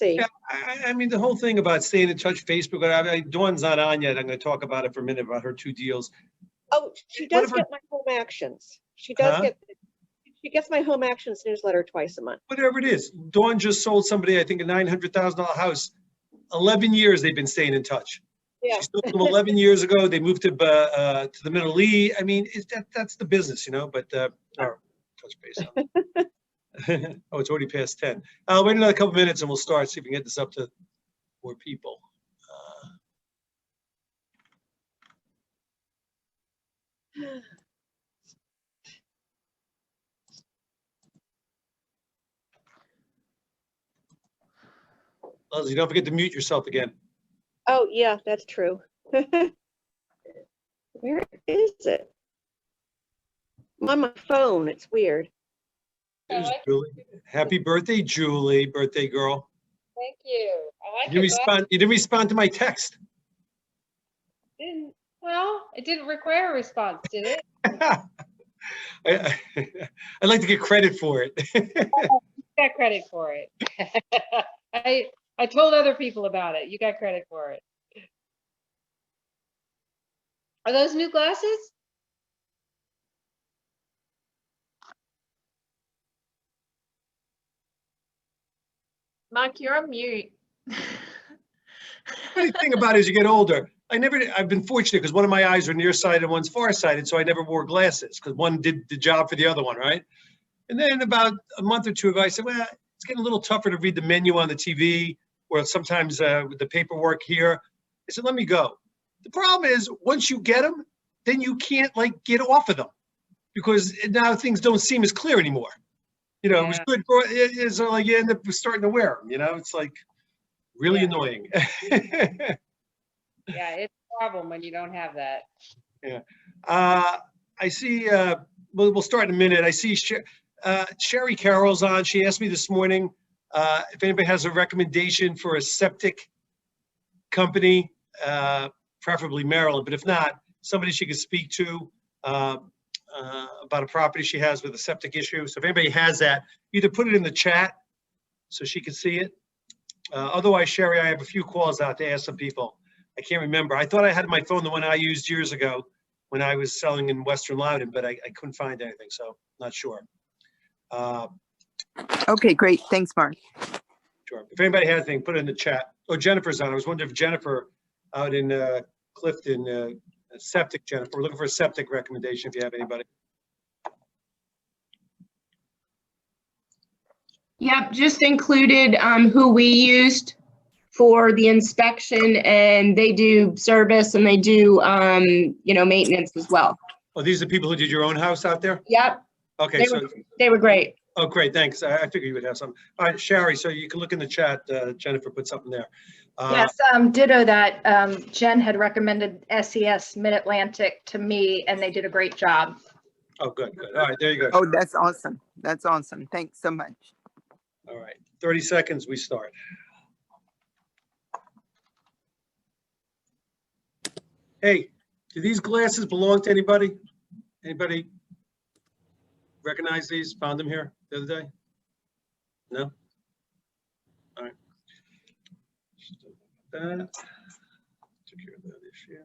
See. Yeah, I mean, the whole thing about staying in touch, Facebook, Dawn's not on yet. I'm going to talk about it for a minute about her 2 deals. Oh, she does get my home actions. She does Huh? she gets my home actions newsletter twice a month. Whatever it is. Dawn just sold somebody, I think, a $900,000 house. 11 years they've been staying in touch. Yeah. She sold them 11 years ago. They moved to the Middle East. I mean, that's the business, you know, but touch base on it. Oh, it's already past 10. I'll wait another couple minutes and we'll start, see if we can get this up to more people. Leslie, don't forget to mute yourself again. Oh, yeah, that's true. Where is it? I'm on my phone. It's weird. There's Julie. Happy birthday, Julie, birthday girl. Thank you. I like You didn't respond to my text. Well, it didn't require a response, did it? I'd like to get credit for it. You got credit for it. I told other people about it. You got credit for it. Are those new glasses? Mike, you're on mute. Funny thing about it is you get older. I've been fortunate because one of my eyes are nearsighted and one's farsighted, so I never wore glasses because one did the job for the other one, right? And then about a month or two ago, I said, well, it's getting a little tougher to read the menu on the TV or sometimes with the paperwork here. I said, let me go. The problem is once you get them, then you can't like get off of them because now things don't seem as clear anymore. You know, It was good for it's like you end up starting to wear them, you know, it's like really annoying. Yeah, it's a problem when you don't have that. Yeah. I see, we'll start in a minute. I see Sherry Carroll's on. She asked me this morning if anybody has a recommendation for a septic company, preferably Maryland, but if not, somebody she could speak to about a property she has with a septic issue. So if anybody has that, either put it in the chat so she can see it. Otherwise, Sherry, I have a few calls out to ask some people. I can't remember. I thought I had my phone, the one I used years ago when I was selling in Western Loudoun, but I couldn't find anything, so not sure. Okay, great. Thanks, Mark. Sure. If anybody has anything, put it in the chat. Oh, Jennifer's on. I was wondering if Jennifer out in Clifton, septic, Jennifer. We're looking for a septic recommendation if you have anybody. Yep, just included who we used for the inspection, and they do service and they do maintenance as well. Oh, these are people who did your own house out there? Yep. Okay, They were great. Oh, great, thanks. I figured you would have some. All right, Sherry, so you can look in the chat. Jennifer put something there. Yes, ditto that. Jen had recommended SES Mid-Atlantic to me, and they did a great job. Oh, good, good. All right, there you go. Oh, that's awesome. That's awesome. Thanks so much. All right, 30 seconds, we start. Hey, do these glasses belong to anybody? Anybody recognize these? Found them here the other day? No? All right. That. Took care of that issue.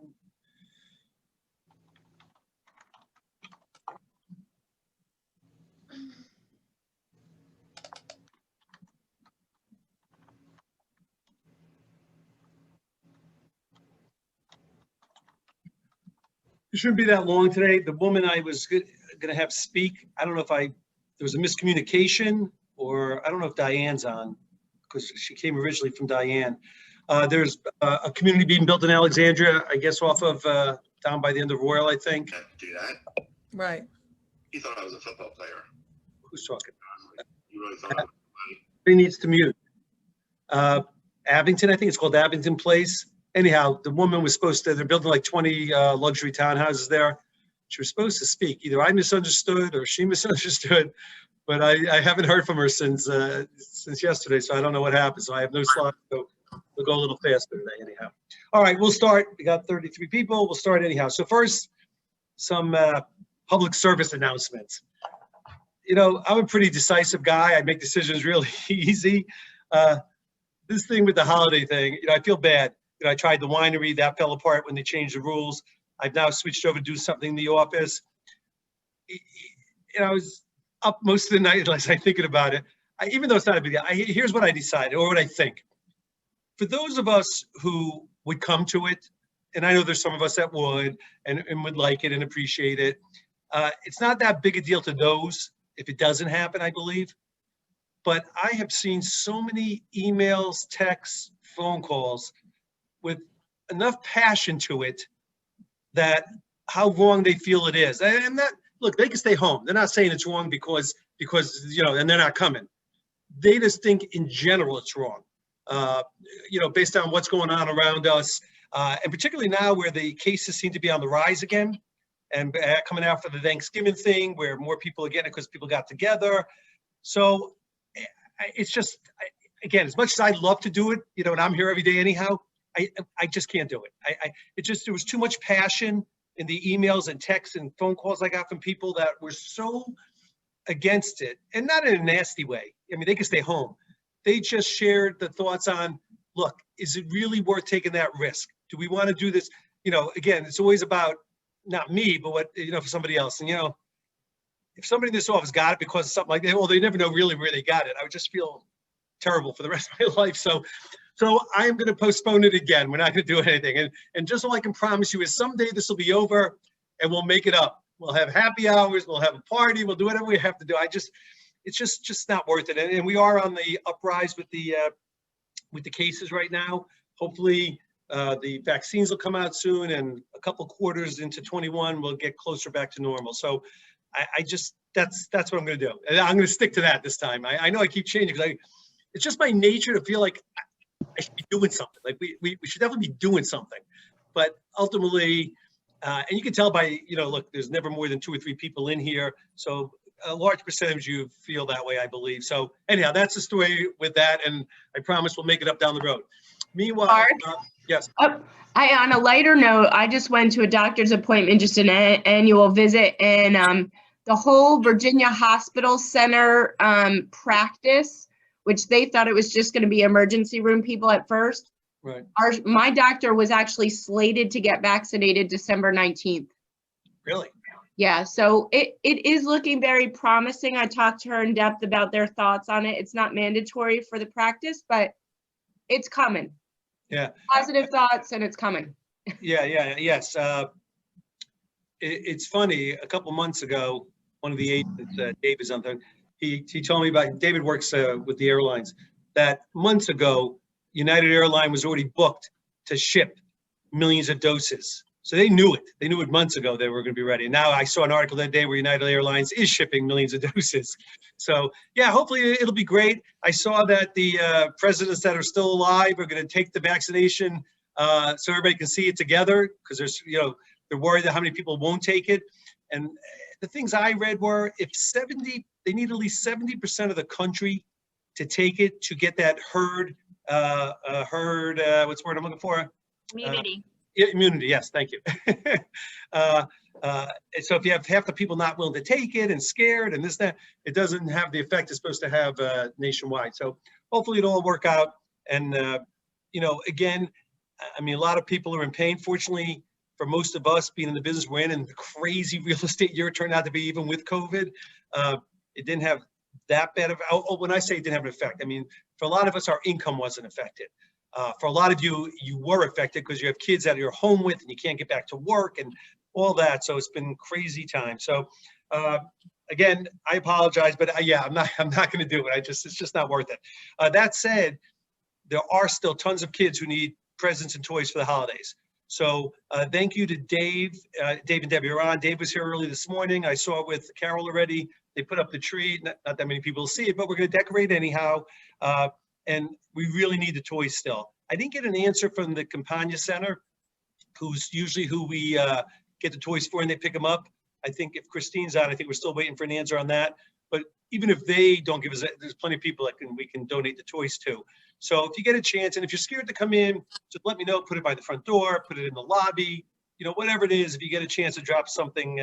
It shouldn't be that long today. The woman I was going to have speak, I don't know if there was a miscommunication, or I don't know if Diane's on, because she came originally from Diane. There's a community being built in Alexandria, I guess off of down by the end of Royal, I think. Do that. Right. He thought I was a football player. Who's talking? You really thought I was He needs to mute. Abington, I think it's called Abington Place. Anyhow, the woman was supposed to, they're building like 20 luxury townhouses there. She was supposed to speak. Either I misunderstood or she misunderstood, but I haven't heard from her since yesterday, so I don't know what happened. So I have no slot, so we'll go a little faster today anyhow. All right, we'll start. We got 33 people. We'll start anyhow. So first, some public service announcements. You know, I'm a pretty decisive guy. I make decisions really easy. this thing with the holiday thing, I feel bad. I tried the winery, that fell apart when they changed the rules. I've now switched over to do something in the office. I was up most of the night last night thinking about it. Even though it's not a big deal, here's what I decided, or what I think. For those of us who would come to it, and I know there's some of us that would and would like it and appreciate it, it's not that big a deal to those if it doesn't happen, I believe. But I have seen so many emails, texts, phone calls with enough passion to it that how wrong they feel it is. And that, look, they can stay home. They're not saying it's wrong because and they're not coming. They just think in general it's wrong, based on what's going on around us. And particularly now where the cases seem to be on the rise again and coming after the Thanksgiving thing where more people are getting it because people got together. So it's just, again, as much as I'd love to do it, and I'm here every day anyhow, I just can't do it. There was too much passion in the emails and texts and phone calls I got from people that were so against it, and not in a nasty way. I mean, they can stay home. They just shared the thoughts on, look, is it really worth taking that risk? Do we want to do this? Again, it's always about not me, but what, for somebody else. And, if somebody in this office got it because of something like that, well, they never know really where they got it. I would just feel terrible for the rest of my life. So I'm going to postpone it again. We're not going to do anything. And just all I can promise you is someday this will be over and we'll make it up. We'll have happy hours. We'll have a party. We'll do whatever we have to do. It's just not worth it. And we are on the uprise with the cases right now. Hopefully the vaccines will come out soon, and a couple quarters into 21, we'll get closer back to normal. So that's what I'm going to do. And I'm going to stick to that this time. I know I keep changing because it's just my nature to feel like I should be doing something. Like we should definitely be doing something. But ultimately, and you can tell by, look, there's never more than 2 or 3 people in here. So a large percentage of you feel that way, I believe. So anyhow, that's the story with that. And I promise we'll make it up down the road. Meanwhile, Mark? Yes. On a lighter note, I just went to a doctor's appointment, just an annual visit, and the whole Virginia Hospital Center practice, which they thought it was just going to be emergency room people at first. Right. My doctor was actually slated to get vaccinated December 19th. Really? Yeah, so it is looking very promising. I talked to her in depth about their thoughts on it. It's not mandatory for the practice, but it's coming. Yeah. Positive thoughts, and it's coming. Yes. It's funny. A couple months ago, one of the agents, Dave is on there. He told me about. David works with the airlines. That months ago, United Airlines was already booked to ship millions of doses. So they knew it. They knew it months ago they were going to be ready. Now I saw an article that day where United Airlines is shipping millions of doses. So yeah, hopefully it'll be great. I saw that the presidents that are still alive are going to take the vaccination so everybody can see it together, because there's, they're worried that how many people won't take it. And the things I read were they need at least 70% of the country to take it to get that herd, what's the word I'm looking for? Immunity. Immunity, yes, thank you. So if you have half the people not willing to take it and scared and this, that, it doesn't have the effect it's supposed to have nationwide. So hopefully it'll all work out. And, again, I mean, a lot of people are in pain. Fortunately, for most of us being in the business we're in, and the crazy real estate year turned out to be, even with COVID, it didn't have that bad of, when I say it didn't have an effect, I mean, for a lot of us, our income wasn't affected. For a lot of you, you were affected because you have kids that you're home with and you can't get back to work and all that. So it's been crazy time. So again, I apologize, but yeah, I'm not going to do it. it's just not worth it. That said, there are still tons of kids who need presents and toys for the holidays. So thank you to Dave and Debbie are on. Dave was here early this morning. I saw it with Carol already. They put up the tree. Not that many people see it, but we're going to decorate anyhow. And we really need the toys still. I didn't get an answer from the Campagna Center, who's usually who we get the toys for and they pick them up. I think if Christine's on, I think we're still waiting for an answer on that. But even if they don't give us, there's plenty of people that we can donate the toys to. So if you get a chance, and if you're scared to come in, just let me know, put it by the front door, put it in the lobby, whatever it is, if you get a chance to drop something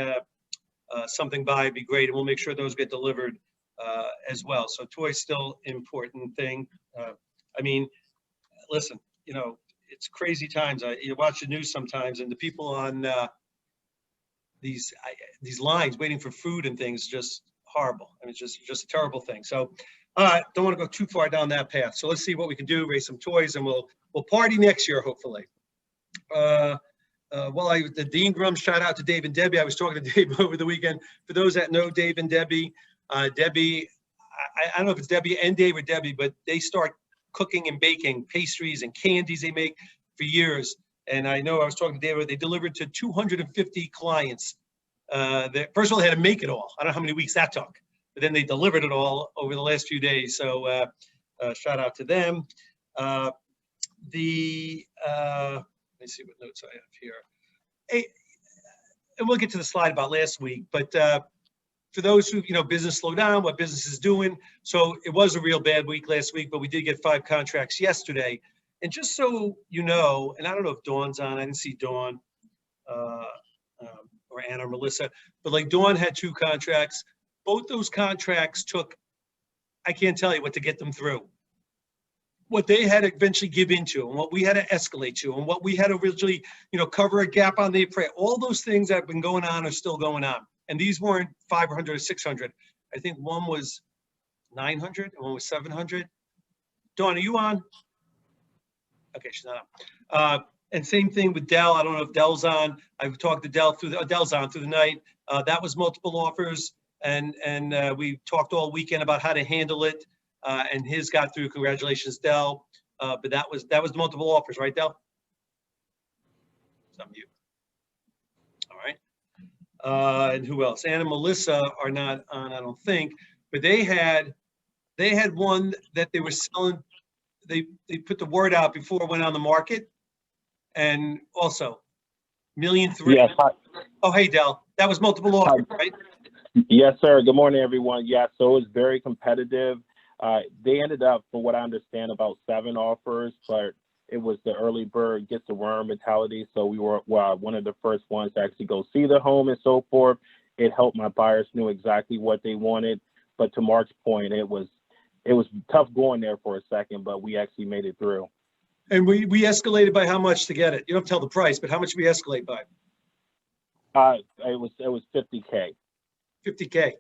by, it'd be great. And we'll make sure those get delivered as well. So toys still important thing. I mean, listen, you know, it's crazy times. You watch the news sometimes, and the people on these lines waiting for food and things, just horrible. I mean, it's just a terrible thing. So, don't want to go too far down that path. So let's see what we can do, raise some toys, and we'll party next year, hopefully. The Dean Grum, shout out to Dave and Debbie. I was talking to Dave over the weekend. For those that know Dave and Debbie, Debbie, I don't know if it's Debbie and Dave or Debbie, but they start cooking and baking pastries and candies they make for years. And I know I was talking to Dave, they delivered to 250 clients. First of all, they had to make it all. I don't know how many weeks that took, but then they delivered it all over the last few days. So shout out to them. Let me see what notes I have here. Hey, and we'll get to the slide about last week, but for those who, business slowed down, what business is doing. So it was a real bad week last week, but we did get 5 contracts yesterday. And just so you know, and I don't know if Dawn's on, I didn't see Dawn or Anna or Melissa, but like Dawn had 2 contracts. Both those contracts took, I can't tell you what to get them through. What they had to eventually give into, and what we had to escalate to, and what we had to originally, cover a gap on the appraisal. All those things that have been going on are still going on. And these weren't 500 or 600. I think one was 900 and one was 700. Dawn, are you on? Okay, she's not on. And same thing with Dell. I don't know if Dell's on. I've talked to Dell Dell's on through the night. That was multiple offers, and we talked all weekend about how to handle it. And his got through. Congratulations, Dell. But that was multiple offers, right, Dell? Some of you. All right. And who else? Anna and Melissa are not on, I don't think. But they had one that they were selling. They put the word out before it went on the market. And also, $1.3 million. Yes. Hi. Oh, hey, Dell. That was multiple offers, right? Yes, sir. Good morning, everyone. Yeah, so it was very competitive. They ended up, from what I understand, about 7 offers, but it was the early bird gets the worm mentality. So we were one of the first ones to actually go see the home and so forth. It helped my buyers knew exactly what they wanted. But to Mark's point, it was tough going there for a second, but we actually made it through. And we escalated by how much to get it? You don't have to tell the price, but how much we escalate by? It was $50K. $50K.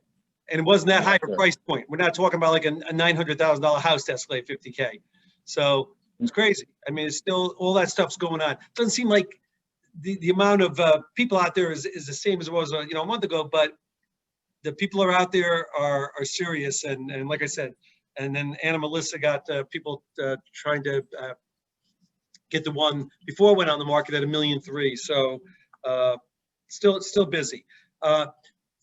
And it wasn't that high Yes, of a sir. price point. We're not talking about like a $900,000 house to escalate $50K. So it's crazy. I mean, it's still, all that stuff's going on. It doesn't seem like the amount of people out there is the same as it was a month ago, but the people are out there are serious. And like I said, and then Anna Melissa got people trying to get the one before it went on the market at $1.3 million. So still busy.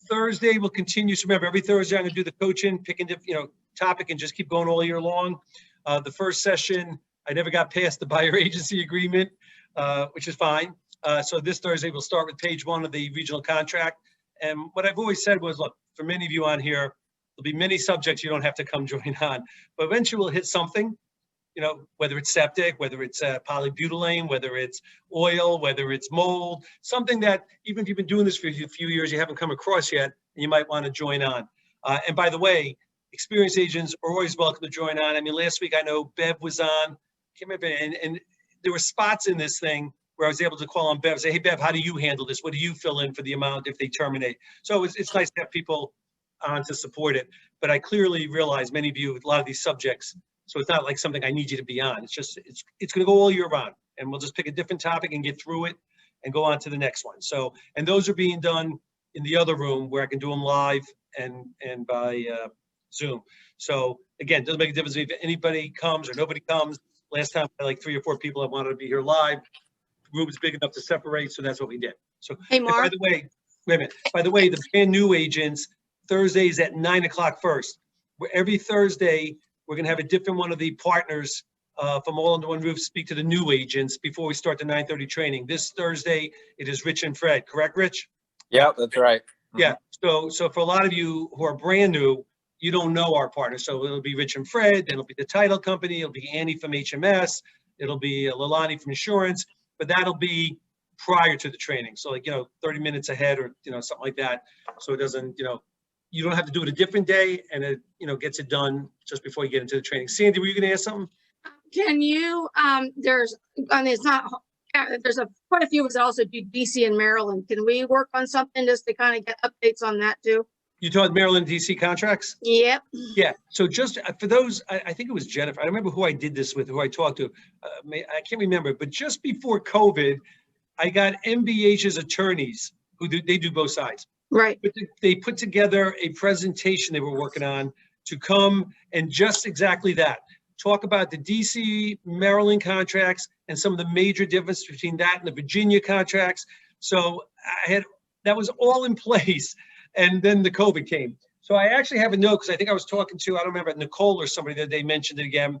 Thursday we'll continue. So remember, every Thursday I'm going to do the coaching, picking topic, and just keep going all year long. The first session, I never got past the buyer agency agreement, which is fine. So this Thursday we'll start with page 1 of the regional contract. And what I've always said was, look, for many of you on here, there'll be many subjects you don't have to come join on, but eventually we'll hit something. Whether it's septic, whether it's polybutylene, whether it's oil, whether it's mold, something that even if you've been doing this for a few years, you haven't come across yet, and you might want to join on. And by the way, experienced agents are always welcome to join on. I mean, last week I know Bev was on, can't remember, and there were spots in this thing where I was able to call on Bev and say, hey, Bev, how do you handle this? What do you fill in for the amount if they terminate? So it's nice to have people on to support it. But I clearly realize many of you, a lot of these subjects, so it's not like something I need you to be on. It's just, it's going to go all year round, and we'll just pick a different topic and get through it and go on to the next one. So, and those are being done in the other room where I can do them live and by Zoom. So again, doesn't make a difference if anybody comes or nobody comes. Last time, I had like 3 or 4 people that wanted to be here live. The room is big enough to separate, so that's what we did. So, Hey, and by Mark. the way, wait a minute. By the way, the brand new agents, Thursdays at 9 o'clock first. Where every Thursday, we're going to have a different one of the partners from All Under One Roof speak to the new agents before we start the 9:30 training. This Thursday, it is Rich and Fred. Correct, Rich? Yep, that's right. Yeah. So for a lot of you who are brand new, you don't know our partners. So it'll be Rich and Fred, then it'll be the title company, it'll be Annie from HMS, it'll be Lalani from insurance, but that'll be prior to the training. So 30 minutes ahead or, something like that. So it doesn't, you don't have to do it a different day, and it, gets it done just before you get into the training. Sandy, were you going to ask something? can you, there's, I mean, it's not, there's quite a few of us that also do DC and Maryland. Can we work on something just to kind of get updates on that too? You talking Maryland DC contracts? Yep. Yeah, so just for those, I think it was Jennifer, I don't remember who I did this with, who I talked to. I can't remember, but just before COVID, I got MBH's attorneys who they do both sides. Right. But they put together a presentation they were working on to come and just exactly that. Talk about the DC, Maryland contracts and some of the major difference between that and the Virginia contracts. So that was all in place. And then the COVID came. So I actually have a note because I think I was talking to, I don't remember, Nicole or somebody that they mentioned it again.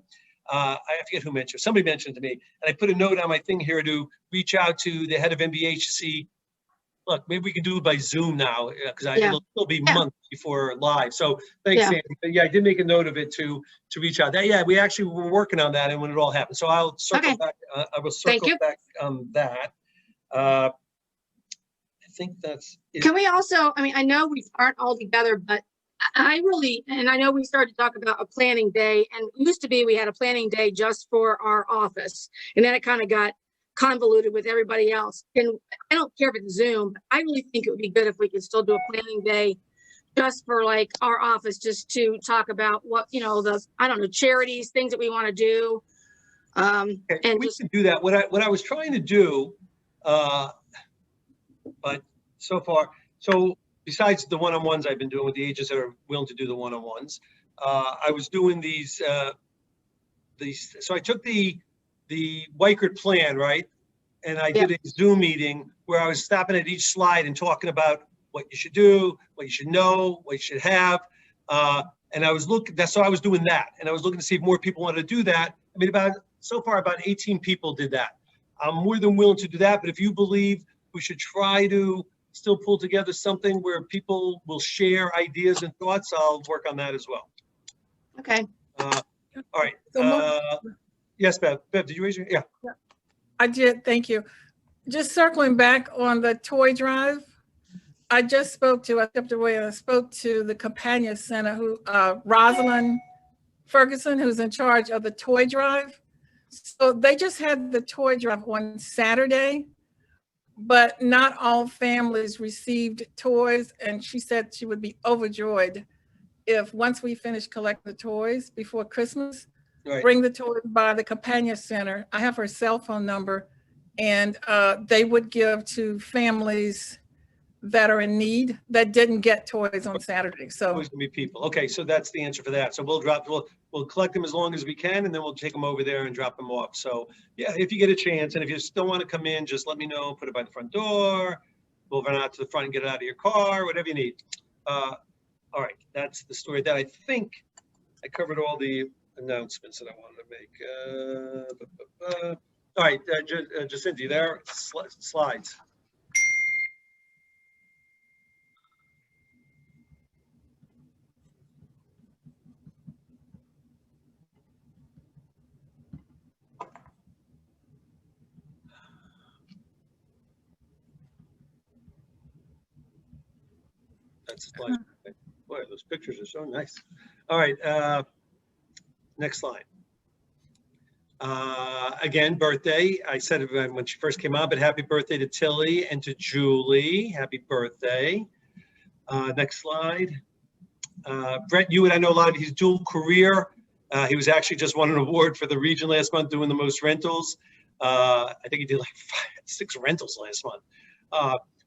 I forget who mentioned, somebody mentioned it to me. And I put a note on my thing here to reach out to the head of MBH to see, look, maybe we can do it by Zoom now because it'll still be months before live. So thanks, Sandy. But yeah, I did make a note of it to reach out. Yeah, we actually were working on that and when it all happened. So I'll circle back. I will circle back on that. I think that's it. Can we also, I mean, I know we aren't all together, but I really, and I know we started to talk about a planning day, and it used to be we had a planning day just for our office, and then it kind of got convoluted with everybody else. And I don't care if it's Zoom, but I really think it would be good if we could still do a planning day just for like our office, just to talk about what, you know, I don't know, charities, things that we want to do. Okay, and we just can do that. What I was trying to do, but so far, so besides the one-on-ones I've been doing with the agents that are willing to do the one-on-ones, I was doing these, so I took the Weichert plan, right? And I did a Zoom meeting where I was stopping at each slide and talking about what you should do, what you should know, what you should have. And I was looking, so I was doing that. And I was looking to see if more people wanted to do that. I mean, so far about 18 people did that. I'm more than willing to do that, but if you believe we should try to still pull together something where people will share ideas and thoughts, I'll work on that as well. okay. All right. Yes, Bev. Bev, did you raise your, yeah. I did, thank you. Just circling back on the toy drive, I just spoke to, I stepped away and I spoke to the Companion Center, who Rosalind Ferguson, who's in charge of the toy drive. So they just had the toy drive on Saturday, but not all families received toys. And she said she would be overjoyed if once we finish collecting the toys before Christmas, bring the toys by the Companion Center. I have her cell phone number, and they would give to families that are in need that didn't get toys on Saturday. So Always gonna be people. Okay, so that's the answer for that. So we'll collect them as long as we can, and then we'll take them over there and drop them off. So yeah, if you get a chance, and if you still want to come in, just let me know. Put it by the front door. We'll run out to the front and get it out of your car, whatever you need. All right, that's the story. That I think I covered all the announcements that I wanted to make. All right, Jacinta, you there? Slides. That's the slide. Boy, those pictures are so nice. All right, next slide. Again, birthday. I said it when she first came on, but happy birthday to Tilly and to Julie. Happy birthday. Next slide. Brett Hewitt, I know a lot of his dual career. He was actually just won an award for the region last month doing the most rentals. I think he did like 6 rentals last month,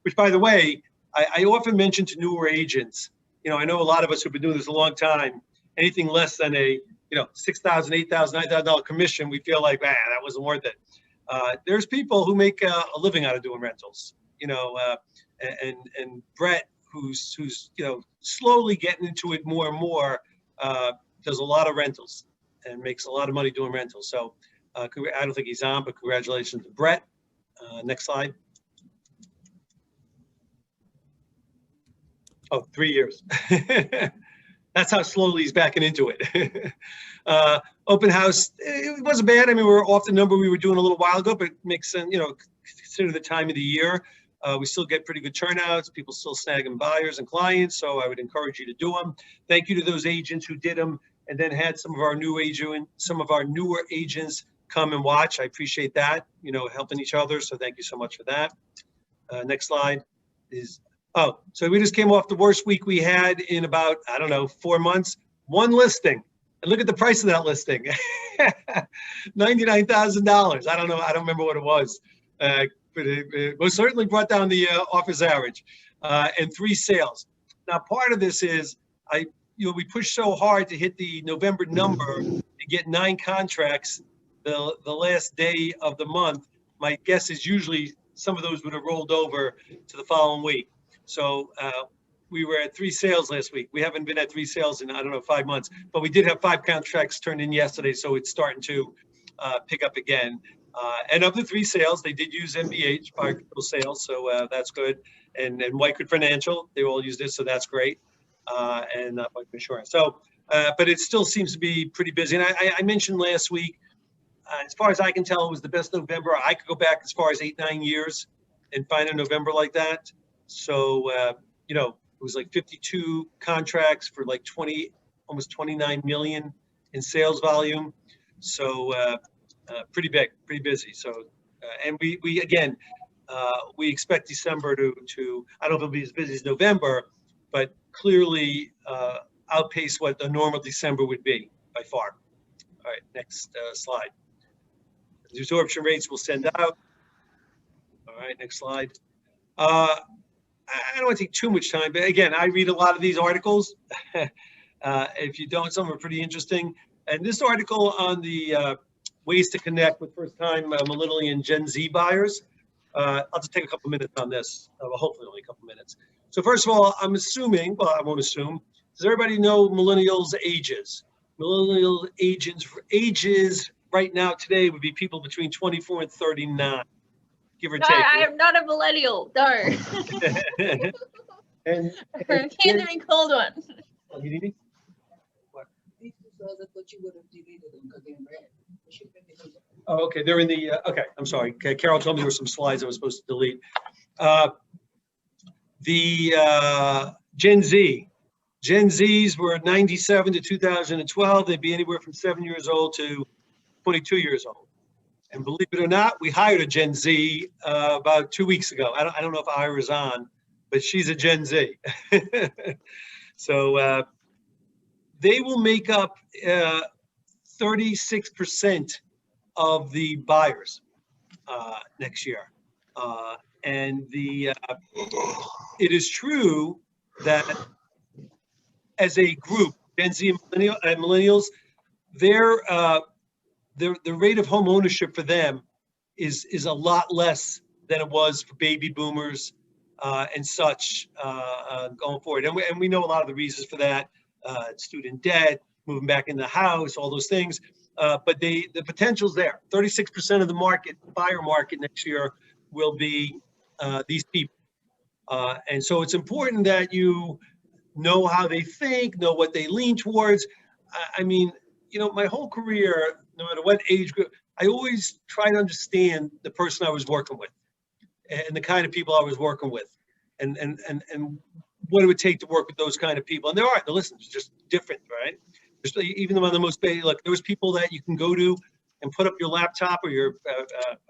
which by the way, I often mention to newer agents, you know, I know a lot of us who've been doing this a long time, anything less than a, you know, $6,000, $8,000, $9,000 commission, we feel like, man, that wasn't worth it. There's people who make a living out of doing rentals, you know, and Brett, who's, you know, slowly getting into it more and more, does a lot of rentals and makes a lot of money doing rentals. So I don't think he's on, but congratulations to Brett. Next slide. Oh, 3 years. That's how slowly he's backing into it. Open house, it wasn't bad. I mean, we were off the number we were doing a little while ago, but it makes sense, you know, consider the time of the year. We still get pretty good turnouts. People still snagging buyers and clients. So I would encourage you to do them. Thank you to those agents who did them and then had some of our newer agents come and watch. I appreciate that, you know, helping each other. So thank you so much for that. Next slide is, oh, so we just came off the worst week we had in about, I don't know, 4 months. One listing, and look at the price of that listing. $99,000. I don't know. I don't remember what it was. But it most certainly brought down the office average, and 3 sales. Now, part of this is we pushed so hard to hit the November number to get 9 contracts the last day of the month. My guess is usually some of those would have rolled over to the following week. So we were at 3 sales last week. We haven't been at 3 sales in, I don't know, 5 months, but we did have 5 contracts turned in yesterday. So it's starting to pick up again. And of the 3 sales, they did use MBH, Fire Control Sales, so that's good. And Whitewood Financial, they all used this, so that's great. And Whitewood Insurance. So, but it still seems to be pretty busy. And I mentioned last week, as far as I can tell, it was the best November. I could go back as far as 8-9 years and find a November like that. So, you know, it was like 52 contracts for like almost 29 million in sales volume. So pretty big, pretty busy. So, and we again, we expect December to, I don't know if it'll be as busy as November, but clearly outpace what a normal December would be by far. All right, next slide. The absorption rates we'll send out. All right, next slide. I don't want to take too much time, but again, I read a lot of these articles. If you don't, some are pretty interesting. And this article on the ways to connect with first-time millennial and Gen Z buyers, I'll just take a couple minutes on this, hopefully only a couple minutes. So first of all, I'm assuming, well, I won't assume, does everybody know millennials' ages? Millennial ages right now today would be people between 24 and 39, give or No, take. I am not a millennial. No. and Can't even called one. Oh, you need me? Oh, okay, they're in the, okay, I'm sorry. Okay, Carol told me there were some slides I was supposed to delete. The Gen Z. Gen Zs were 97 to 2012. They'd be anywhere from 7 years old to 22 years old. And believe it or not, we hired a Gen Z about 2 weeks ago. I don't know if Ira's on, but she's a Gen Z. So they will make up 36% of the buyers next year. And it is true that as a group, Gen Z and millennials, the rate of home ownership for them is a lot less than it was for baby boomers and such going forward. And we know a lot of the reasons for that, student debt, moving back in the house, all those things. But the potential's there. 36% of the buyer market next year will be these people. And so it's important that you know how they think, know what they lean towards. I mean, you know, my whole career, no matter what age group, I always try to understand the person I was working with and the kind of people I was working with and what it would take to work with those kind of people. And the listeners are just different, right? Even on the most basic, like there was people that you can go to and put up your laptop or your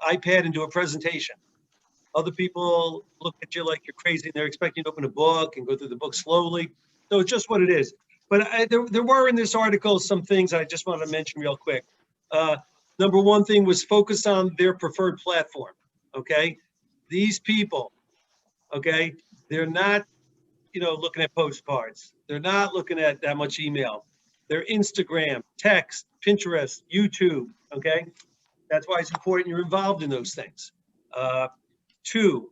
iPad and do a presentation. Other people look at you like you're crazy and they're expecting you to open a book and go through the book slowly. So it's just what it is. But there were in this article some things I just wanted to mention real quick. Number one thing was focus on their preferred platform, okay? These people, okay, they're not, you know, looking at postcards. They're not looking at that much email. They're Instagram, text, Pinterest, YouTube, okay? That's why it's important you're involved in those things. Two,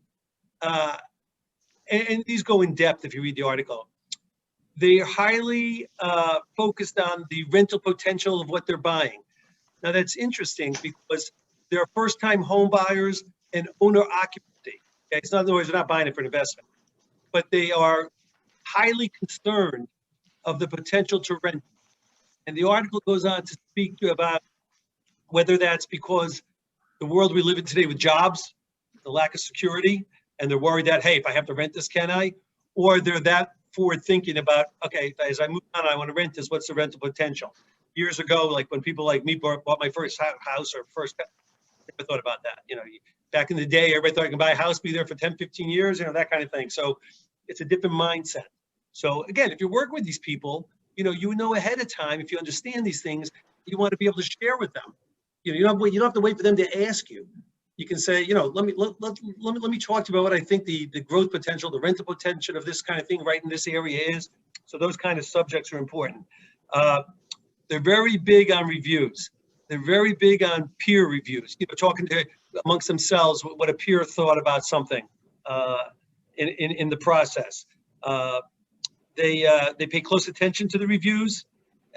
and these go in depth if you read the article. They're highly focused on the rental potential of what they're buying. Now that's interesting because they're first-time home buyers and owner occupancy. Okay? It's not, in other words, they're not buying it for an investment, but they are highly concerned of the potential to rent. And the article goes on to speak about whether that's because the world we live in today with jobs, the lack of security, and they're worried that, hey, if I have to rent this, can I? Or they're that forward thinking about, okay, as I move on, I want to rent this, what's the rental potential? Years ago, like when people like me bought my first house or first, never thought about that. You know, back in the day, everybody thought you can buy a house, be there for 10, 15 years, you know, that kind of thing. So it's a different mindset. So again, if you work with these people, you know ahead of time, if you understand these things, you want to be able to share with them. You know, you don't have to wait for them to ask you. You can say, you know, let me talk to you about what I think the growth potential, the rental potential of this kind of thing right in this area is. So those kind of subjects are important. They're very big on reviews. They're very big on peer reviews, you know, talking to amongst themselves what a peer thought about something in the process. They pay close attention to the reviews,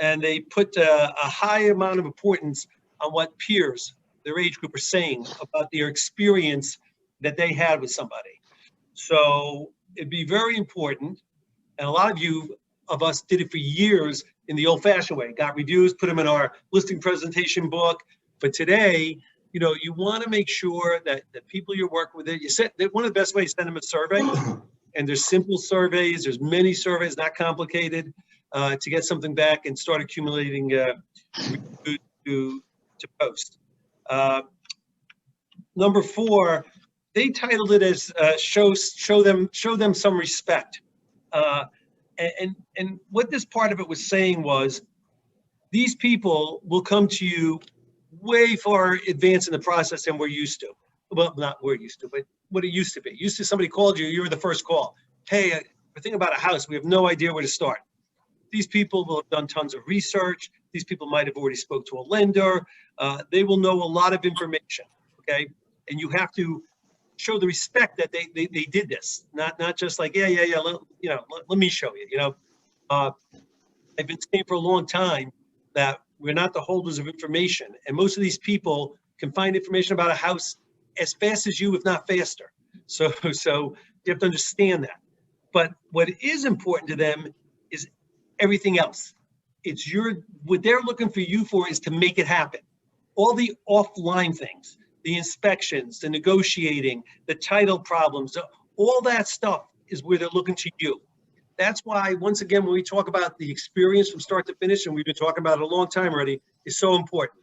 and they put a high amount of importance on what peers, their age group, are saying about their experience that they had with somebody. So it'd be very important, and a lot of us did it for years in the old-fashioned way, got reviews, put them in our listing presentation book. But today, you know, you want to make sure that the people you're working with, one of the best ways to send them a survey, and there's simple surveys, there's many surveys, not complicated, to get something back and start accumulating to post. Number 4, they titled it as show them some respect. And what this part of it was saying was, these people will come to you way far advanced in the process than we're used to. Well, not we're used to, but what it used to be. Used to somebody called you were the first call. Hey, we're thinking about a house. We have no idea where to start. These people will have done tons of research. These people might have already spoke to a lender. They will know a lot of information, okay? And you have to show the respect that they did this, not just like, yeah, let me show you, you know. I've been saying for a long time that we're not the holders of information, and most of these people can find information about a house as fast as you, if not faster. So you have to understand that. But what is important to them is everything else. It's what they're looking for you for is to make it happen. All the offline things, the inspections, the negotiating, the title problems, all that stuff is where they're looking to you. That's why, once again, when we talk about the experience from start to finish, and we've been talking about it a long time already, is so important.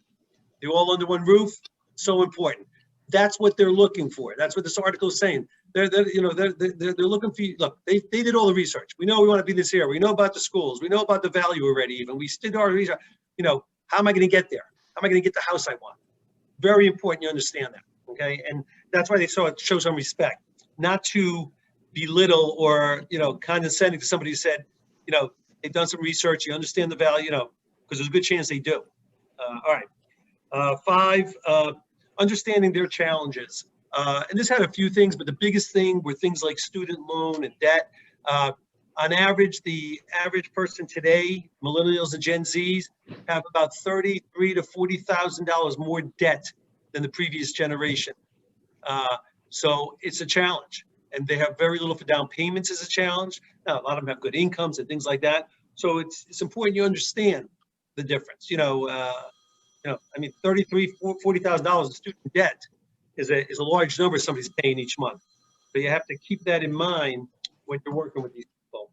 They're all under one roof, so important. That's what they're looking for. That's what this article is saying. They're looking for you. Look, they did all the research. We know we want to be this here. We know about the schools. We know about the value already. Even we did our research. You know, how am I going to get there? How am I going to get the house I want? Very important you understand that. Okay, and that's why they show some respect, not to belittle or, you know, condescending to somebody who said, you know, they've done some research, you understand the value, you know, because there's a good chance they do. All right. 5, understanding their challenges. And this had a few things, but the biggest thing were things like student loan and debt. On average, the average person today, millennials and Gen Zs, have about $33,000 to $40,000 more debt than the previous generation. So it's a challenge. And they have very little for down payments as a challenge. Now, a lot of them have good incomes and things like that. So it's important you understand the difference. I mean, $33,000, $40,000 in student debt is a large number somebody's paying each month. So you have to keep that in mind when you're working with these people.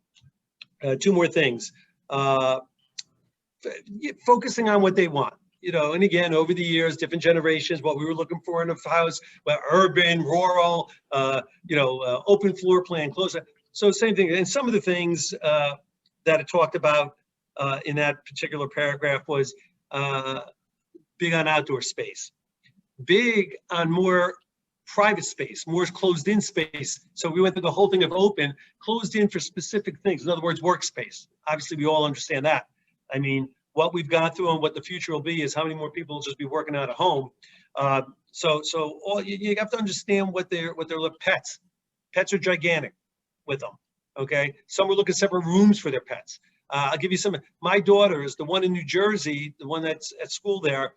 2 more things. Focusing on what they want. And again, over the years, different generations, what we were looking for in a house, urban, rural, open floor plan, closed. So same thing. And some of the things that it talked about in that particular paragraph was big on outdoor space, big on more private space, more closed in space. So we went through the whole thing of open, closed in for specific things. In other words, workspace. Obviously, we all understand that. I mean, what we've gone through and what the future will be is how many more people will just be working out of home. So you have to understand what they're pets. Pets are gigantic with them. Okay, some are looking separate rooms for their pets. I'll give you some. My daughter is the one in New Jersey, the one that's at school there.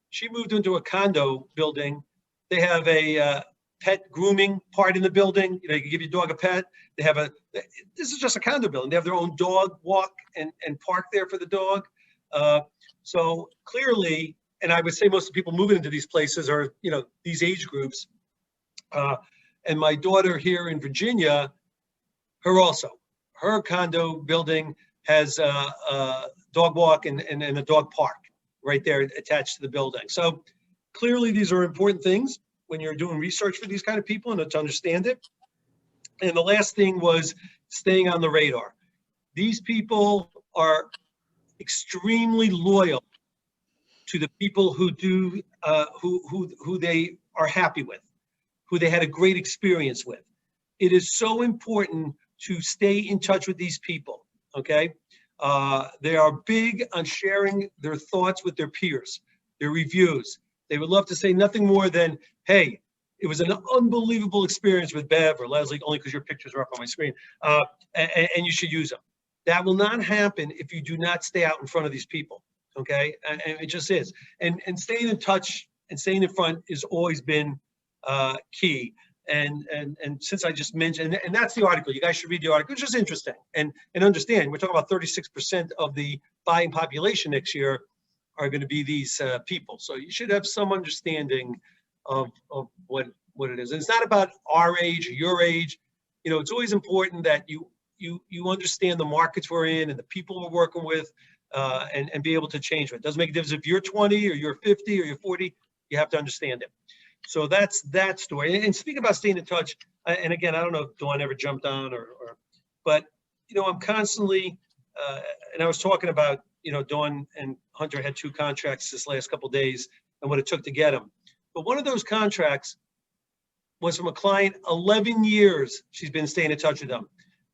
She moved into a condo building. They have a pet grooming part in the building. You can give your dog a pet. They have this is just a condo building. They have their own dog walk and park there for the dog. So clearly, and I would say most of the people moving into these places are, these age groups. And my daughter here in Virginia, her her condo building has a dog walk and a dog park right there attached to the building. So clearly these are important things when you're doing research for these kind of people and to understand it. And the last thing was staying on the radar. These people are extremely loyal to the people who do, who they are happy with, who they had a great experience with. It is so important to stay in touch with these people, okay? They are big on sharing their thoughts with their peers, their reviews. They would love to say nothing more than, hey, it was an unbelievable experience with Bev or Leslie, only because your pictures are up on my screen, and you should use them. That will not happen if you do not stay out in front of these people, okay? And it just is. And staying in touch and staying in front has always been key. And since I just mentioned, and that's the article, you guys should read the article, it's just interesting. And understand, we're talking about 36% of the buying population next year are going to be these people. So you should have some understanding of what it is. And it's not about our age or your age. You know, it's always important that you understand the markets we're in and the people we're working with, and be able to change it. It doesn't make a difference if you're 20 or you're 50 or you're 40, you have to understand it. So that's that story. And speaking about staying in touch, and again, I don't know if Dawn ever jumped on but, you know, I'm constantly, and I was talking about, you know, Dawn and Hunter had 2 contracts this last couple of days and what it took to get them. But one of those contracts was from a client, 11 years she's been staying in touch with them.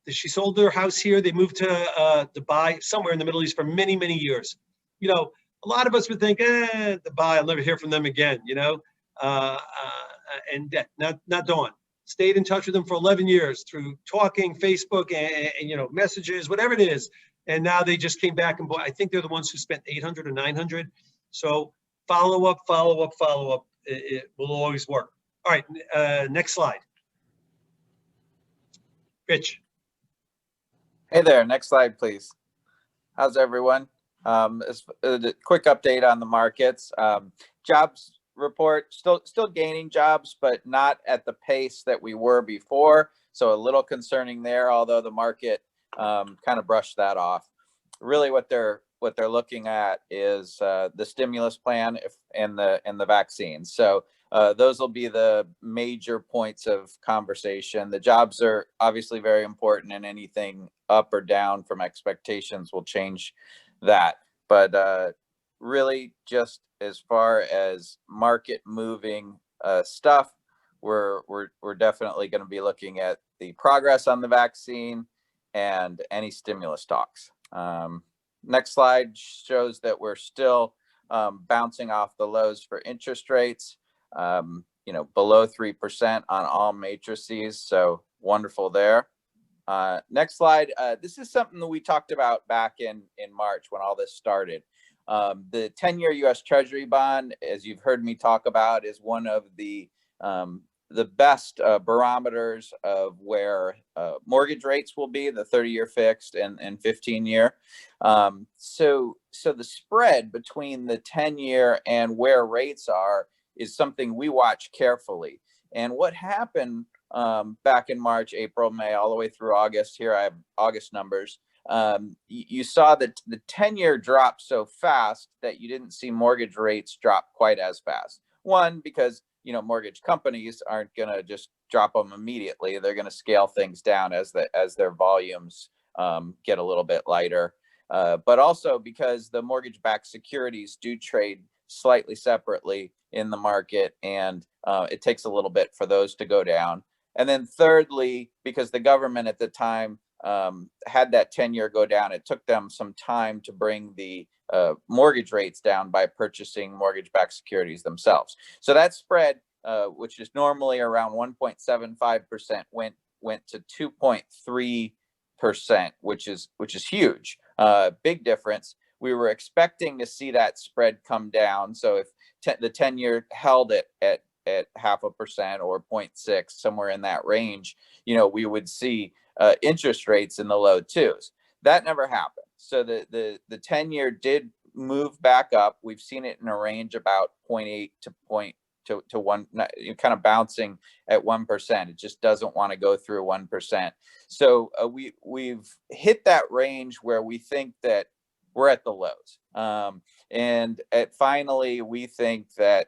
She sold their house here. They moved to Dubai, somewhere in the Middle East for many, many years. You know, a lot of us would think, Dubai, I'll never hear from them again, you know? And not Dawn. Stayed in touch with them for 11 years through talking, Facebook, and you know, messages, whatever it is. And now they just came back and bought. I think they're the ones who spent 800 or 900. So follow up. It will always work. All right, next slide. Rich. Hey there, next slide, please. How's everyone? A quick update on the markets. Jobs report, still gaining jobs, but not at the pace that we were before. So a little concerning there, although the market kind of brushed that off. Really what they're looking at is the stimulus plan and the vaccine. So those will be the major points of conversation. The jobs are obviously very important, and anything up or down from expectations will change that. But really, just as far as market moving stuff, we're definitely going to be looking at the progress on the vaccine and any stimulus talks. Next slide shows that we're still bouncing off the lows for interest rates, you know, below 3% on all matrices. So wonderful there. Next slide. This is something that we talked about back in March when all this started. The 10-year U.S. Treasury bond, as you've heard me talk about, is one of the best barometers of where mortgage rates will be, the 30-year fixed and 15-year. So the spread between the 10-year and where rates are is something we watch carefully. And what happened back in March, April, May, all the way through August, here I have August numbers, you saw that the 10-year dropped so fast that you didn't see mortgage rates drop quite as fast. One, because, you know, mortgage companies aren't going to just drop them immediately. They're going to scale things down as their volumes get a little bit lighter. But also because the mortgage-backed securities do trade slightly separately in the market, and it takes a little bit for those to go down. And then thirdly, because the government at the time had that 10-year go down, it took them some time to bring the mortgage rates down by purchasing mortgage-backed securities themselves. So that spread, which is normally around 1.75%, went to 2.3%, which is huge. Big difference. We were expecting to see that spread come down. So if the 10-year held it at 0.5% or 0.6, somewhere in that range, you know, we would see interest rates in the low 2s. That never happened. So the 10-year did move back up. We've seen it in a range about 0.8 to to one, you're kind of bouncing at 1%. It just doesn't want to go through 1%. So we've hit that range where we think that we're at the lows. And finally, we think that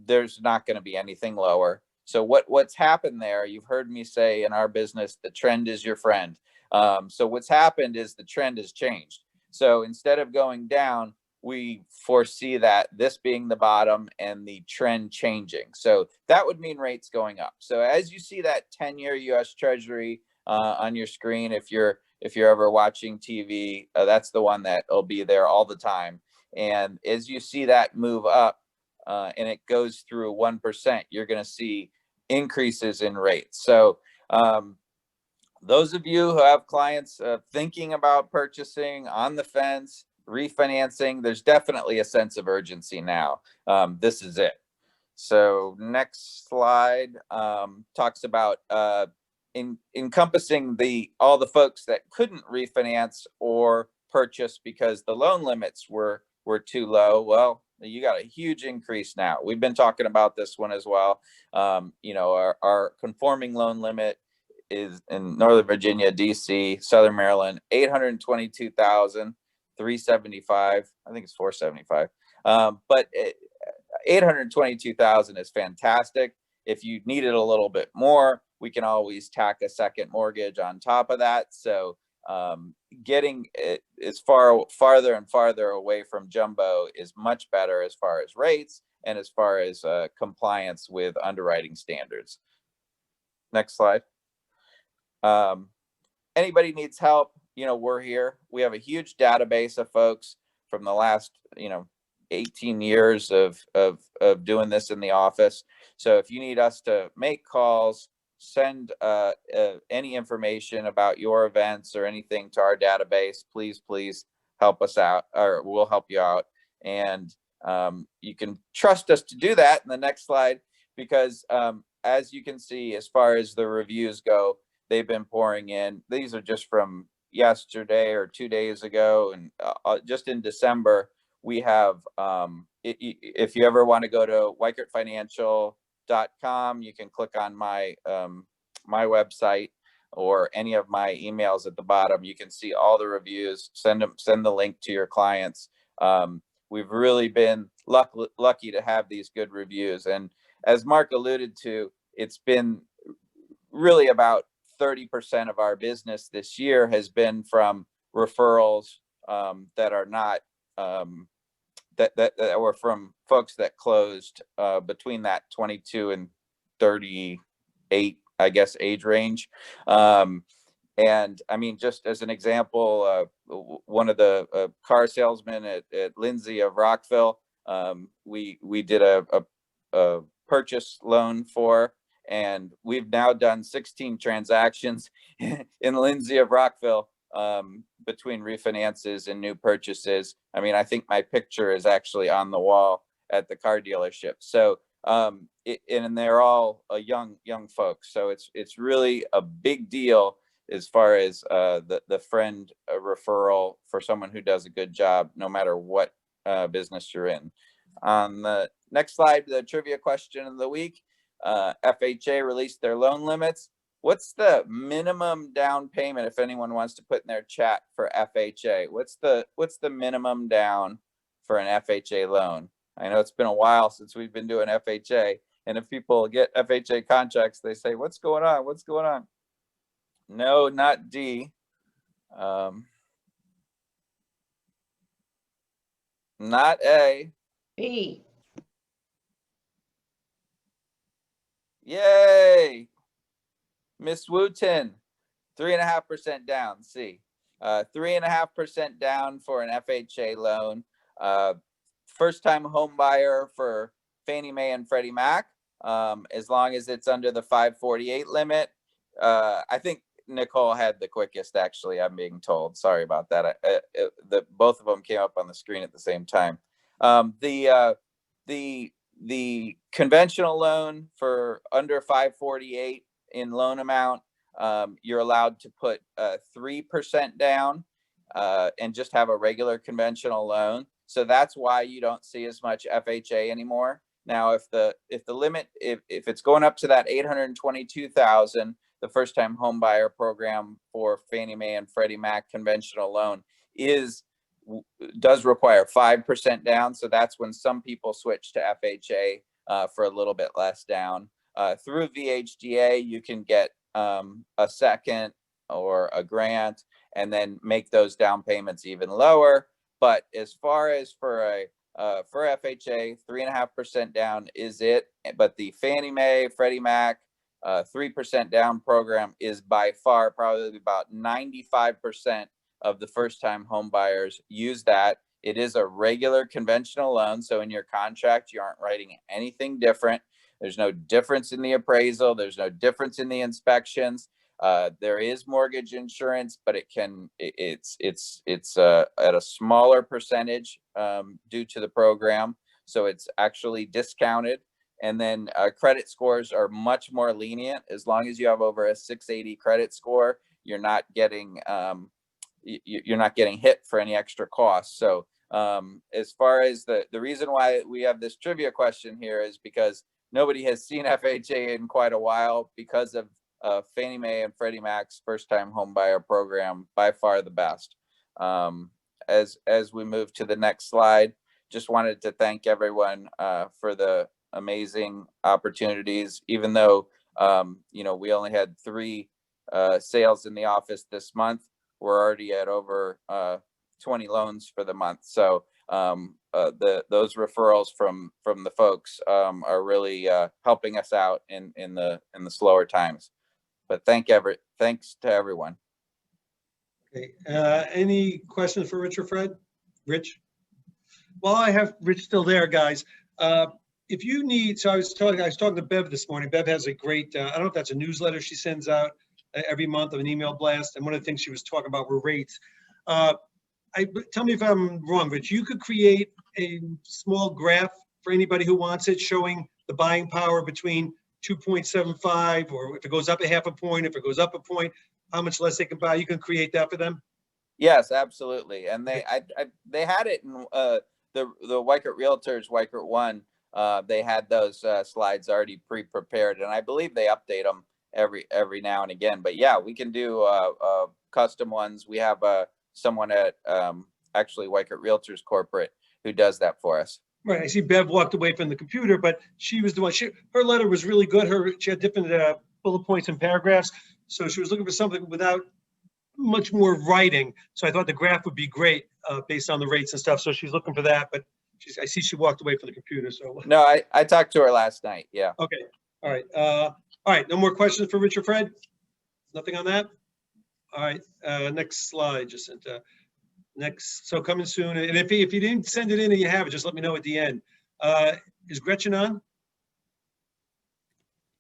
there's not going to be anything lower. So what's happened there, you've heard me say in our business, the trend is your friend. So what's happened is the trend has changed. So instead of going down, we foresee that this being the bottom and the trend changing. So that would mean rates going up. So as you see that 10-year US Treasury on your screen, if you're ever watching TV, that's the one that will be there all the time. And as you see that move up and it goes through 1%, you're going to see increases in rates. So those of you who have clients thinking about purchasing, on the fence, refinancing, there's definitely a sense of urgency now. This is it. So next slide talks about encompassing all the folks that couldn't refinance or purchase because the loan limits were too low. Well, you got a huge increase now. We've been talking about this one as well. You know, our conforming loan limit is in Northern Virginia, DC, Southern Maryland, 822,375. I think it's 475. But 822,000 is fantastic. If you needed a little bit more, we can always tack a second mortgage on top of that. So getting it as farther and farther away from jumbo is much better as far as rates and as far as compliance with underwriting standards. Next slide. Anybody needs help, you know, we're here. We have a huge database of folks from the last, 18 years of doing this in the office. So if you need us to make calls, send any information about your events or anything to our database, please help us out, or we'll help you out. And you can trust us to do that in the next slide, because as you can see, as far as the reviews go, they've been pouring in. These are just from yesterday or 2 days ago. And just in December, we have, if you ever want to go to weichertfinancial.com, you can click on my my website or any of my emails at the bottom. You can see all the reviews. Send the link to your clients. We've really been lucky to have these good reviews. And as Mark alluded to, it's been really about 30% of our business this year has been from referrals that are not that were from folks that closed between that 22 and 38, I guess, age range. And I mean, just as an example, one of the car salesmen at Lindsay of Rockville, we did a purchase loan for, and we've now done 16 transactions in Lindsay of Rockville between refinances and new purchases. I mean, I think my picture is actually on the wall at the car dealership. So, and they're all young folks. So it's really a big deal as far as the friend referral for someone who does a good job, no matter what business you're in. On the next slide, the trivia question of the week. FHA released their loan limits. What's the minimum down payment, if anyone wants to put in their chat, for FHA? What's the minimum down for an FHA loan? I know it's been a while since we've been doing FHA, and if people get FHA contracts, they say, what's going on? What's going on? No, not D. Not A. B. Yay! Miss Wooten, 3.5% down. C. 3.5% down for an FHA loan. First-time home buyer for Fannie Mae and Freddie Mac, as long as it's under the 548 limit. I think Nicole had the quickest, actually, I'm being told. Sorry about that. Both of them came up on the screen at the same time. The conventional loan for under 548 in loan amount, you're allowed to put 3% down and just have a regular conventional loan. So that's why you don't see as much FHA anymore. Now, if the limit, if it's going up to that 822,000, the first time home buyer program for Fannie Mae and Freddie Mac conventional loan does require 5% down. So that's when some people switch to FHA for a little bit less down. Through VHDA, you can get a second or a grant and then make those down payments even lower. But as far as for FHA, 3.5% down is it. But the Fannie Mae, Freddie Mac, 3% down program is by far probably about 95% of the first time home buyers use that. It is a regular conventional loan. So in your contract, you aren't writing anything different. There's no difference in the appraisal. There's no difference in the inspections. There is mortgage insurance, but it's at a smaller percentage due to the program. So it's actually discounted. And then credit scores are much more lenient. As long as you have over a 680 credit score, you're not getting hit for any extra costs. So as far as the reason why we have this trivia question here is because nobody has seen FHA in quite a while because of Fannie Mae and Freddie Mac's first time home buyer program, by far the best. As we move to the next slide, just wanted to thank everyone for the amazing opportunities, even though we only had 3 sales in the office this month. We're already at over 20 loans for the month. So those referrals from the folks are really helping us out in the slower times. But thanks to everyone. Okay. Any questions for Rich or Fred? Rich? Well, I have Rich still there, guys. If you need, so I was talking to Bev this morning. Bev has a great, I don't know if that's a newsletter she sends out every month, of an email blast. And one of the things she was talking about were rates. Tell me if I'm wrong, Rich. You could create a small graph for anybody who wants it, showing the buying power between 2.75, or if it goes up a half a point, if it goes up a point, how much less they can buy. You can create that for them. Yes, absolutely. And they had it in the Weichert Realtors, Weichert One. They had those slides already pre-prepared, and I believe they update them every now and again. But yeah, we can do custom ones. We have someone at actually Weichert Realtors Corporate who does that for us. Right. I see Bev walked away from the computer, but she was the one. Her letter was really good. She had different bullet points and paragraphs, so she was looking for something without much more writing. So I thought the graph would be great based on the rates and stuff. So she's looking for that, but I see she walked away from the computer. So no, I talked to her last night. Yeah. Okay. All right. All right. No more questions for Rich or Fred? Nothing on that? All right. Next slide, Jacinta. Next. So coming soon. And if you didn't send it in and you have it, just let me know at the end. Is Gretchen on?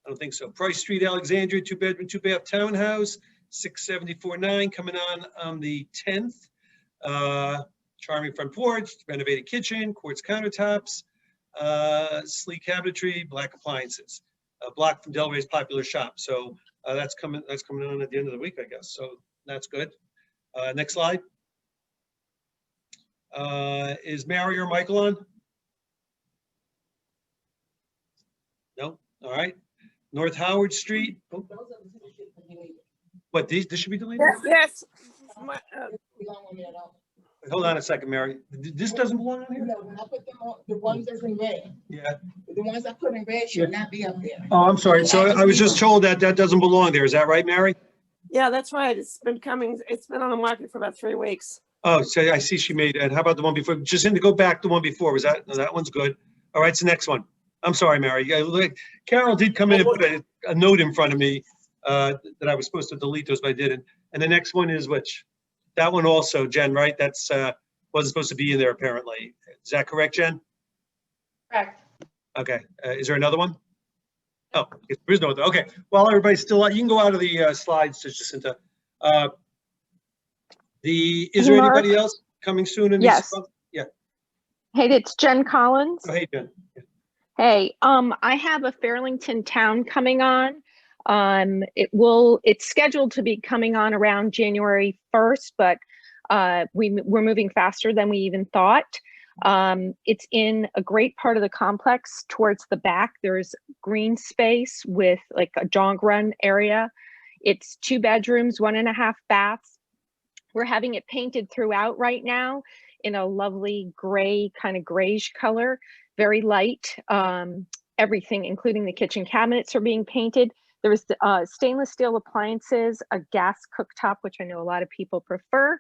I don't think so. Price Street, Alexandria, 2-bedroom, 2-bath townhouse, 674.9, coming on the 10th. Charming front porch, renovated kitchen, quartz countertops, sleek cabinetry, black appliances. A block from Delray's popular shop. So that's coming on at the end of the week, I guess. So that's good. Next slide. Is Mary or Michael on? No. All right. North Howard Street. Oh. What, this should be deleted? Yes. Hold on a second, Mary. This doesn't belong on here? No, when I put them on, the ones that's in red. Yeah. The ones I put in red should not be up there. Oh, I'm sorry. So I was just told that doesn't belong there. Is that right, Mary? Yeah, that's right. It's been on the market for about 3 weeks. Oh, so I see she made it. How about the one before? Just to go back, the one before. Was that, no, that one's good. All right, it's the next one. I'm sorry, Mary. Yeah, look, Carol did come in and put a note in front of me that I was supposed to delete those, but I didn't. And the next one is which? That one also, Jen, right? That's wasn't supposed to be in there apparently. Is that correct, Jen? Correct. Okay. Is there another one? Oh, there is no other. Okay. While everybody's still out, you can go out of the slides, Jacinta. Is there anybody else coming soon? In Yes. Yeah. Hey, it's Jen Collins. Oh, hey, Jen. Hey, I have a Fairlington Town coming on. It's scheduled to be coming on around January 1st, but we're moving faster than we even thought. It's in a great part of the complex towards the back. There's green space with like a jog run area. It's 2 bedrooms, 1.5 baths. We're having it painted throughout right now in a lovely gray, kind of grayish color, very light. Everything, including the kitchen cabinets, are being painted. There was stainless steel appliances, a gas cooktop, which I know a lot of people prefer.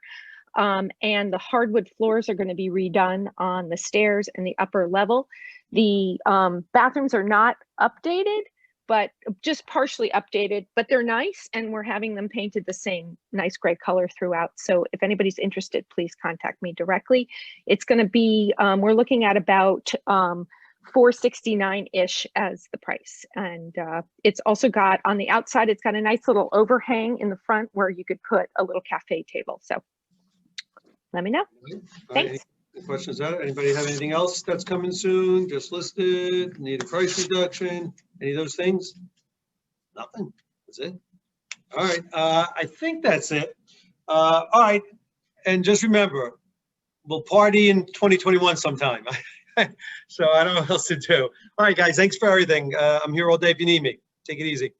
And the hardwood floors are going to be redone on the stairs and the upper level. The bathrooms are not updated, but just partially updated, but they're nice, and we're having them painted the same nice gray color throughout. So if anybody's interested, please contact me directly. It's going to be, we're looking at about $469-ish as the price. And it's also got, on the outside, it's got a nice little overhang in the front where you could put a little cafe table. So let me know. Thanks. Any questions out? Anybody have anything else that's coming soon? Just listed, need a price reduction, any of those things? Nothing, that's it. All right, I think that's it. All right, and just remember, we'll party in 2021 sometime. So I don't know what else to do. All right, guys, thanks for everything. I'm here all day if you need me. Take it easy.